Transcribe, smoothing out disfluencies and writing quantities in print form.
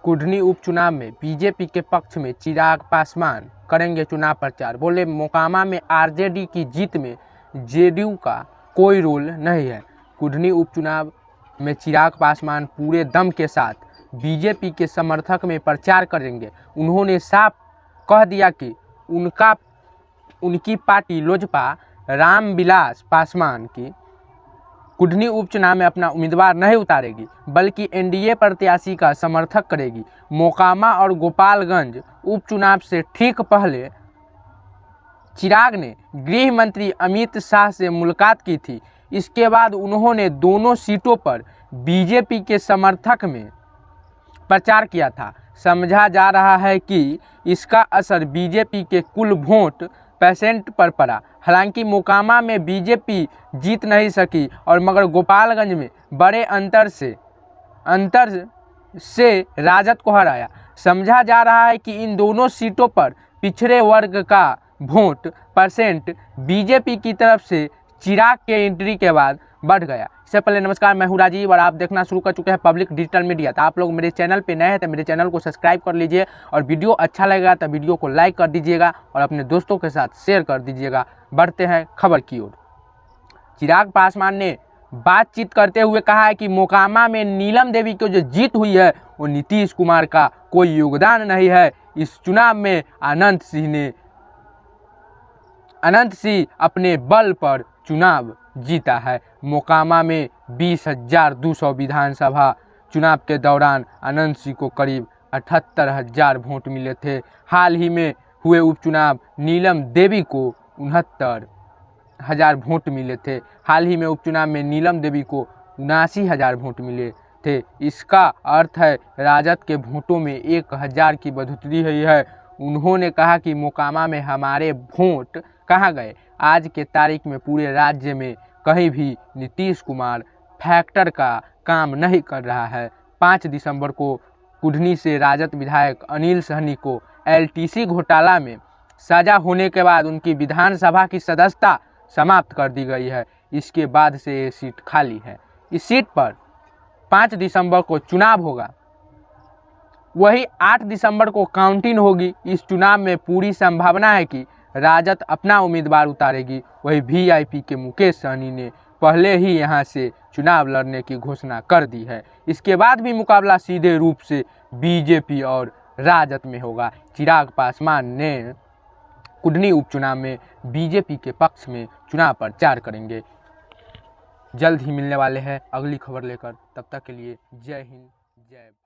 कुढ़नी उपचुनाव में बीजेपी के पक्ष में चिराग पासवान करेंगे चुनाव प्रचार। बोले मोकामा में आरजेडी की जीत में जेडीयू का कोई रोल नहीं है। कुढ़नी उपचुनाव में चिराग पासवान पूरे दम के साथ बीजेपी के समर्थक में प्रचार करेंगे। उन्होंने साफ कह दिया कि उनकी पार्टी लोजपा रामविलास पासवान की कुढ़नी उपचुनाव में अपना उम्मीदवार नहीं उतारेगी, बल्कि एनडीए प्रत्याशी का समर्थक करेगी। मोकामा और गोपालगंज उपचुनाव से ठीक पहले चिराग ने गृह मंत्री अमित शाह से मुलाकात की थी। इसके बाद उन्होंने दोनों सीटों पर बीजेपी के समर्थक में प्रचार किया था। समझा जा रहा है कि इसका असर बीजेपी के कुल वोट % पर पड़ा। हालांकि मोकामा में बीजेपी जीत नहीं सकी और मगर गोपालगंज में बड़े अंतर से राजद को हराया। समझा जा रहा है कि इन दोनों सीटों पर पिछड़े वर्ग का वोट % बीजेपी की तरफ से चिराग के एंट्री के बाद बढ़ गया। इससे पहले नमस्कार, मैं हूं राजीव और आप देखना शुरू कर चुके हैं पब्लिक डिजिटल मीडिया। तो आप लोग मेरे चैनल पे नए हैं तो मेरे चैनल को सब्सक्राइब कर लीजिए और वीडियो अच्छा लगेगा तो वीडियो को लाइक कर दीजिएगा और अपने दोस्तों के साथ शेयर कर दीजिएगा। बढ़ते हैं खबर की ओर। चिराग पासवान ने बातचीत करते हुए कहा है कि मोकामा में नीलम देवी की जो जीत हुई है वो नीतीश कुमार का कोई योगदान नहीं है। इस चुनाव में अनंत सिंह अपने बल पर चुनाव जीता है। मोकामा में 20,200 विधानसभा चुनाव के दौरान अनंत सिंह को करीब 78,000 वोट मिले थे। हाल ही में हुए उपचुनाव नीलम देवी को 69,000 वोट मिले थे। हाल ही में उपचुनाव में नीलम देवी को 79,000 वोट मिले थे। इसका अर्थ है राजद के वोटों में 1,000 की बढ़ोतरी हुई है। उन्होंने कहा कि मोकामा में हमारे वोट कहाँ गए। आज के तारीख में पूरे राज्य में कहीं भी नीतीश कुमार फैक्टर का काम नहीं कर रहा है। 5 दिसंबर को कुढ़नी से राजद विधायक अनिल सहनी को LTC घोटाला में सजा होने के बाद उनकी विधानसभा की सदस्यता समाप्त कर दी गई है। इसके बाद से ये सीट खाली है। इस सीट पर 5 दिसंबर को चुनाव होगा, वही 8 दिसंबर को काउंटिंग होगी। इस चुनाव में पूरी संभावना है कि राजद अपना उम्मीदवार उतारेगी। वही VIP के मुकेश सहनी ने पहले ही यहां से चुनाव लड़ने की घोषणा कर दी है। इसके बाद भी मुकाबला सीधे रूप से बीजेपी और राजद में होगा। चिराग पासवान ने कुढ़नी उपचुनाव में बीजेपी के पक्ष में चुनाव प्रचार करेंगे। जल्द ही मिलने वाले हैं अगली खबर लेकर। तब तक के लिए जय हिंद, जय भारत।